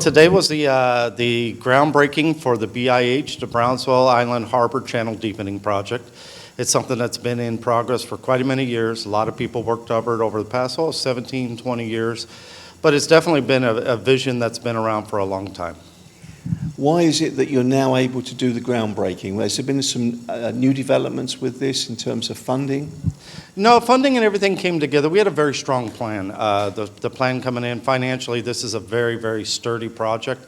today was the groundbreaking for the BIH, the Brownsville Island Harbor Channel Deepening Project. It's something that's been in progress for quite many years. A lot of people worked over it over the past 17, 20 years, but it's definitely been a vision that's been around for a long time. Why is it that you're now able to do the groundbreaking? Has there been some new developments with this in terms of funding? No, funding and everything came together. We had a very strong plan. The plan coming in financially, this is a very, very sturdy project.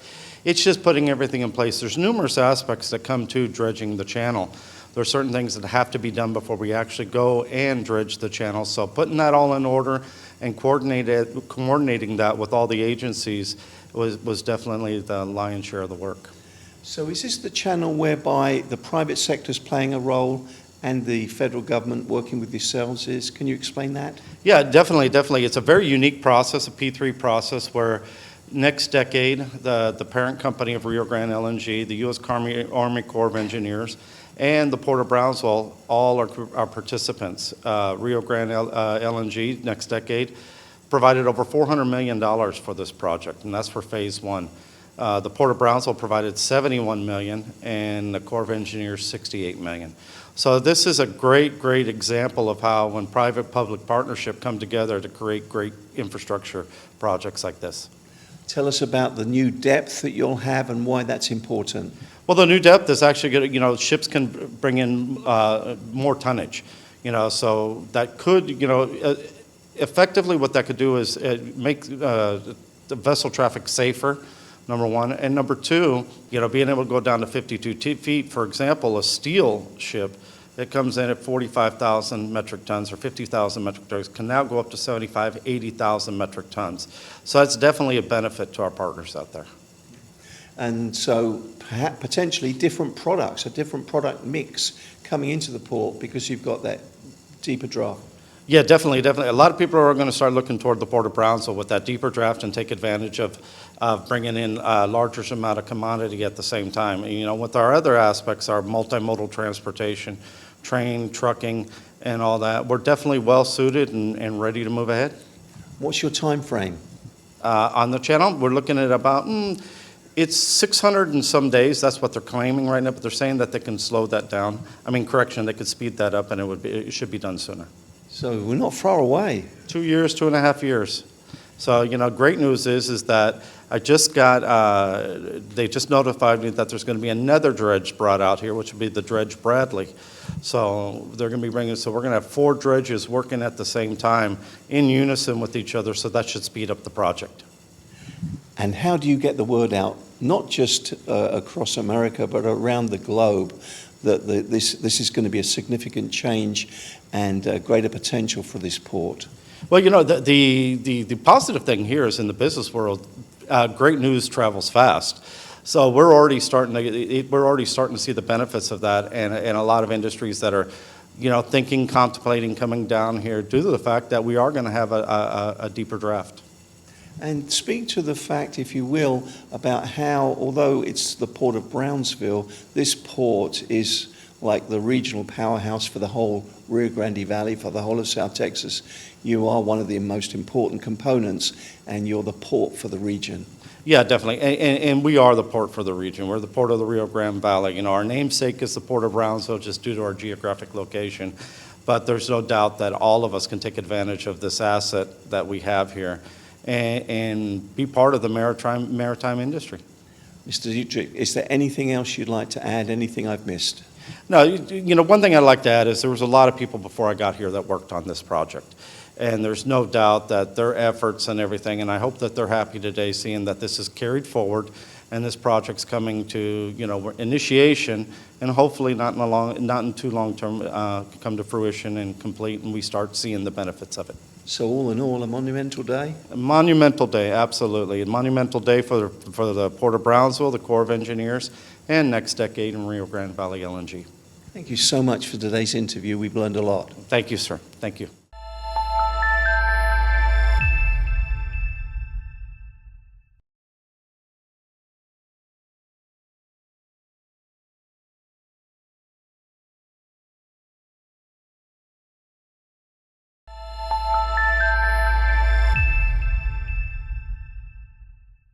It's just putting everything in place. There's numerous aspects that come to dredging the channel. There are certain things that have to be done before we actually go and dredge the channel. So putting that all in order and coordinating that with all the agencies was definitely the lion's share of the work. So is this the channel whereby the private sector is playing a role and the federal government working with yourselves is? Can you explain that? Yeah, definitely. It's a very unique process, a P3 process, where next decade, the parent company of Rio Grande LNG, the U.S. Army Corps of Engineers, and the Port of Brownsville all are participants. Rio Grande LNG, next decade, provided over $400 million for this project, and that's for phase one. The Port of Brownsville provided $71 million, and the Corps of Engineers $68 million. So this is a great example of how when private-public partnership come together to create great infrastructure projects like this. Tell us about the new depth that you'll have and why that's important. Well, the new depth is actually good. Ships can bring in more tonnage, so that could, effectively what that could do is make the vessel traffic safer, number one. And number two, being able to go down to 52 feet, for example, a steel ship that comes in at 45,000 metric tons or 50,000 metric tons can now go up to 75, 80,000 metric tons. So that's definitely a benefit to our partners out there. And so perhaps potentially different products, a different product mix coming into the port because you've got that deeper draft. Yeah, definitely. A lot of people are going to start looking toward the Port of Brownsville with that deeper draft and take advantage of bringing in a larger amount of commodity at the same time. With our other aspects, our multimodal transportation, train, trucking, and all that, we're definitely well suited and ready to move ahead. What's your time frame? On the channel, we're looking at about, it's 600 and some days. That's what they're claiming right now, but they're saying that they can slow that down. They could speed that up, and it should be done sooner. So we're not far away. 2 years, 2.5 years. So, great news is that I just got, they just notified me that there's going to be another dredge brought out here, which will be the dredge Bradley. So they're going to be we're going to have 4 dredges working at the same time in unison with each other, so that should speed up the project. And how do you get the word out, not just across America, but around the globe, that this is going to be a significant change and greater potential for this port? Well, the positive thing here is in the business world, great news travels fast. So we're already starting to see the benefits of that, and a lot of industries that are, thinking, contemplating coming down here due to the fact that we are going to have a deeper draft. And speak to the fact, if you will, about how, although it's the Port of Brownsville, this port is like the regional powerhouse for the whole Rio Grande Valley, for the whole of South Texas. You are one of the most important components, and you're the port for the region. Yeah, definitely, and we are the port for the region. We're the port of the Rio Grande Valley. Our namesake is the Port of Brownsville, just due to our geographic location. But there's no doubt that all of us can take advantage of this asset that we have here and be part of the maritime industry. Mr. Dietrich, is there anything else you'd like to add, anything I've missed? No, one thing I'd like to add is there was a lot of people before I got here that worked on this project. And there's no doubt that their efforts and everything, and I hope that they're happy today seeing that this is carried forward and this project's coming to, initiation, and hopefully not in too long term come to fruition and complete, and we start seeing the benefits of it. So all in all, a monumental day? A monumental day, absolutely. A monumental day for the Port of Brownsville, the Corps of Engineers, and next decade in Rio Grande Valley LNG. Thank you so much for today's interview. We've learned a lot. Thank you, sir. Thank you.